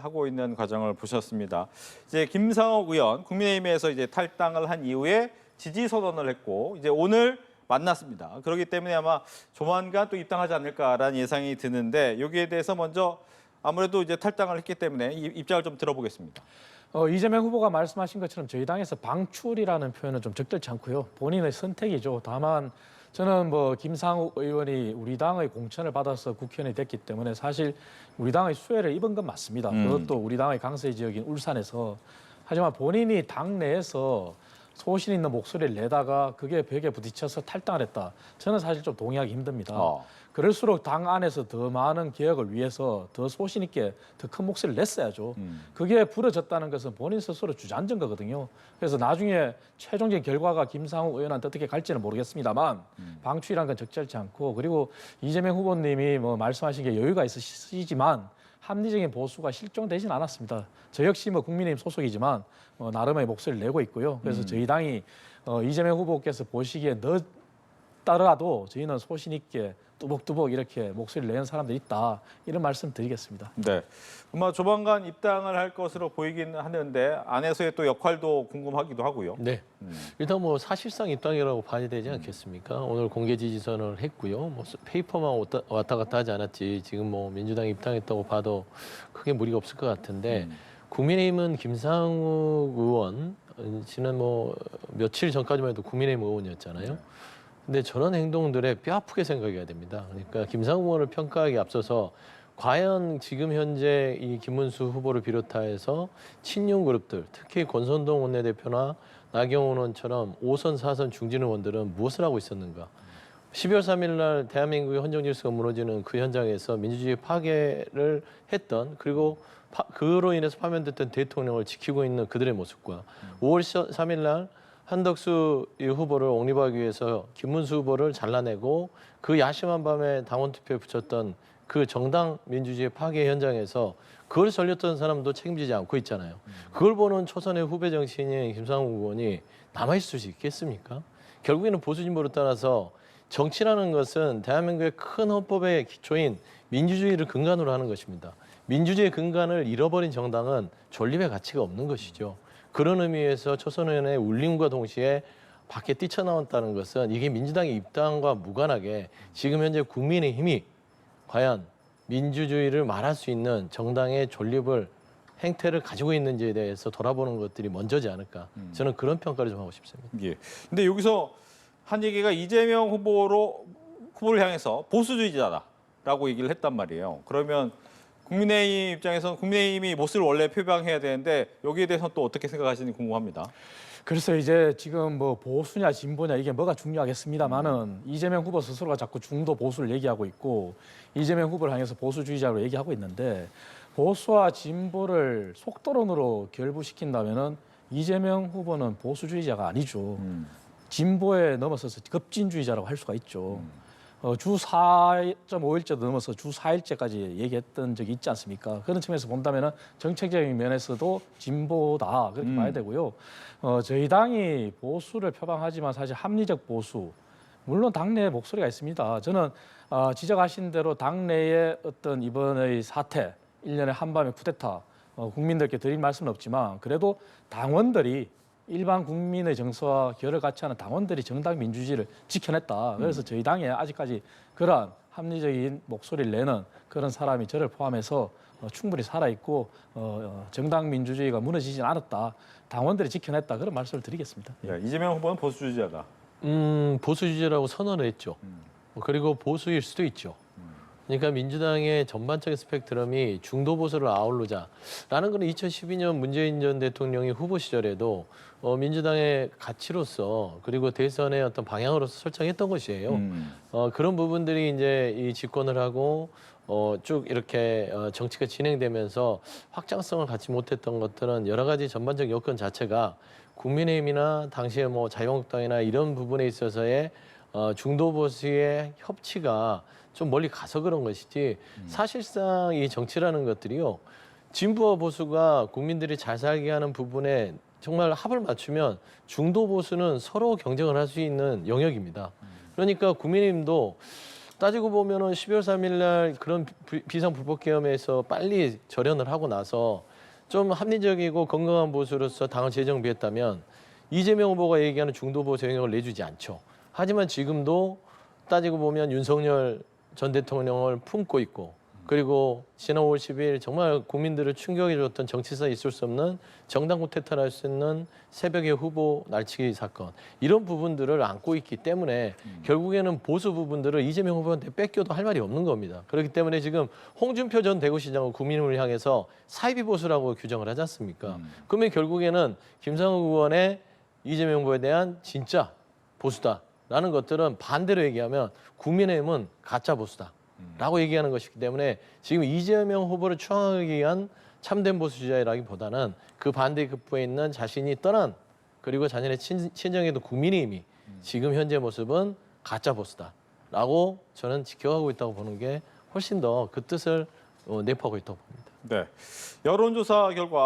하고 있는 과정을 보셨습니다. 이제 김상옥 의원 국민의힘에서 이제 탈당을 한 이후에 지지 선언을 했고 이제 오늘 만났습니다. 그렇기 때문에 아마 조만간 또 입당하지 않을까라는 예상이 드는데 여기에 대해서 먼저 아무래도 이제 탈당을 했기 때문에 입장을 좀 들어보겠습니다. 이재명 후보가 말씀하신 것처럼 저희 당에서 방출이라는 표현은 좀 적절치 않고요. 본인의 선택이죠. 다만 저는 김상욱 의원이 우리 당의 공천을 받아서 국회의원이 됐기 때문에 사실 우리 당의 수혜를 입은 건 맞습니다. 그것도 우리 당의 강세 지역인 울산에서. 하지만 본인이 당 내에서 소신 있는 목소리를 내다가 그게 벽에 부딪혀서 탈당을 했다. 저는 사실 좀 동의하기 힘듭니다. 그럴수록 당 안에서 더 많은 개혁을 위해서 더 소신 있게 더 큰 목소리를 냈어야죠. 그게 부러졌다는 것은 본인 스스로 주저앉은 거거든요. 그래서 나중에 최종적인 결과가 김상욱 의원한테 어떻게 갈지는 모르겠습니다만 방출이라는 건 적절치 않고, 그리고 이재명 후보님이 말씀하신 게 여유가 있으시지만 합리적인 보수가 실종되진 않았습니다. 저 역시 국민의힘 소속이지만 나름의 목소리를 내고 있고요. 그래서 저희 당이 이재명 후보께서 보시기에 따라도 저희는 소신 있게 뚜벅뚜벅 이렇게 목소리를 내는 사람들이 있다, 이런 말씀 드리겠습니다. 네, 아마 조만간 입당을 할 것으로 보이긴 하는데 안에서의 또 역할도 궁금하기도 하고요. 네, 일단 사실상 입당이라고 봐야 되지 않겠습니까? 오늘 공개 지지선을 했고요. 페이퍼만 왔다 갔다 하지 않았지 지금 민주당 입당했다고 봐도 크게 무리가 없을 것 같은데, 국민의힘은 김상욱 의원 지난 며칠 전까지만 해도 국민의힘 의원이었잖아요. 근데 저런 행동들에 뼈아프게 생각해야 됩니다. 그러니까 김상욱 의원을 평가하기에 앞서서 과연 지금 현재 이 김문수 후보를 비롯해서 친윤 그룹들, 특히 권선동 원내대표나 나경원 의원처럼 5선, 4선 중진 의원들은 무엇을 하고 있었는가? 12월 3일 날 대한민국의 헌정 질서가 무너지는 그 현장에서 민주주의 파괴를 했던, 그리고 그로 인해서 파면됐던 대통령을 지키고 있는 그들의 모습과 5월 3일 날 한덕수 후보를 옹립하기 위해서 김문수 후보를 잘라내고 그 야심한 밤에 당원 투표에 붙였던 그 정당 민주주의 파괴 현장에서 그걸 살렸던 사람도 책임지지 않고 있잖아요. 그걸 보는 초선의 후배 정치인인 김상욱 의원이 남아있을 수 있겠습니까? 결국에는 보수 진보를 떠나서 정치라는 것은 대한민국의 큰 헌법의 기초인 민주주의를 근간으로 하는 것입니다. 민주주의의 근간을 잃어버린 정당은 존립의 가치가 없는 것이죠. 그런 의미에서 초선 의원의 울림과 동시에 밖에 뛰쳐나왔다는 것은 이게 민주당의 입당과 무관하게 지금 현재 국민의힘이 과연 민주주의를 말할 수 있는 정당의 존립을 행태를 가지고 있는지에 대해서 돌아보는 것들이 먼저지 않을까. 저는 그런 평가를 좀 하고 싶습니다. 예. 근데 여기서 한 얘기가 이재명 후보를 향해서 보수주의자다라고 얘기를 했단 말이에요. 그러면 국민의힘 입장에서는 국민의힘이 모습을 원래 표방해야 되는데 여기에 대해서는 또 어떻게 생각하시는지 궁금합니다. 그래서 이제 지금 보수냐 진보냐 이게 뭐가 중요하겠습니다만은 이재명 후보 스스로가 자꾸 중도 보수를 얘기하고 있고 이재명 후보를 향해서 보수주의자로 얘기하고 있는데, 보수와 진보를 속도론으로 결부시킨다면은 이재명 후보는 보수주의자가 아니죠. 진보에 넘어서서 급진주의자라고 할 수가 있죠. 주 4.5일째도 넘어서 주 4일째까지 얘기했던 적이 있지 않습니까? 그런 측면에서 본다면 정책적인 면에서도 진보다, 그렇게 봐야 되고요. 저희 당이 보수를 표방하지만 사실 합리적 보수, 물론 당내에 목소리가 있습니다. 저는 지적하신 대로 당내의 어떤 이번의 사태, 1년에 한밤의 쿠데타, 국민들께 드릴 말씀은 없지만 그래도 당원들이, 일반 국민의 정서와 결을 같이 하는 당원들이 정당 민주주의를 지켜냈다. 그래서 저희 당에 아직까지 그러한 합리적인 목소리를 내는 그런 사람이 저를 포함해서 충분히 살아있고 정당 민주주의가 무너지진 않았다. 당원들이 지켜냈다. 그런 말씀을 드리겠습니다. 네, 이재명 후보는 보수주의자다. 보수주의자라고 선언을 했죠. 그리고 보수일 수도 있죠. 그러니까 민주당의 전반적인 스펙트럼이 중도 보수를 아우르자라는 것은 2012년 문재인 전 대통령이 후보 시절에도 민주당의 가치로서, 그리고 대선의 어떤 방향으로서 설정했던 것이에요. 그런 부분들이 이제 이 집권을 하고 쭉 이렇게 정치가 진행되면서 확장성을 갖지 못했던 것들은 여러 가지 전반적 여건 자체가 국민의힘이나 당시에 자유한국당이나 이런 부분에 있어서의 중도 보수의 협치가 좀 멀리 가서 그런 것이지, 사실상 이 정치라는 것들이요, 진보와 보수가 국민들이 잘 살게 하는 부분에 정말 합을 맞추면 중도 보수는 서로 경쟁을 할 수 있는 영역입니다. 그러니까 국민의힘도 따지고 보면은 12월 3일 날 그런 비상불법계엄에서 빨리 절연을 하고 나서 좀 합리적이고 건강한 보수로서 당을 재정비했다면 이재명 후보가 얘기하는 중도보수 영역을 내주지 않죠. 하지만 지금도 따지고 보면 윤석열 전 대통령을 품고 있고 그리고 지난 5월 10일 정말 국민들을 충격해 줬던 정치사에 있을 수 없는 정당 구태타를 할 수 있는 새벽의 후보 날치기 사건 이런 부분들을 안고 있기 때문에 결국에는 보수 부분들을 이재명 후보한테 뺏겨도 할 말이 없는 겁니다. 그렇기 때문에 지금 홍준표 전 대구시장은 국민을 향해서 사이비 보수라고 규정을 하지 않습니까? 그러면 결국에는 김상욱 의원의 이재명 후보에 대한 진짜 보수다라는 것들은 반대로 얘기하면 국민의힘은 가짜 보수다. 라고 얘기하는 것이기 때문에 지금 이재명 후보를 추앙하기 위한 참된 보수주의라기보다는 그 반대급부에 있는 자신이 떠난 그리고 자신의 친정에도 국민의힘이 지금 현재 모습은 가짜 보수다라고 저는 지켜가고 있다고 보는 게 훨씬 더 그 뜻을 내포하고 있다고 봅니다. 네. 여론조사 결과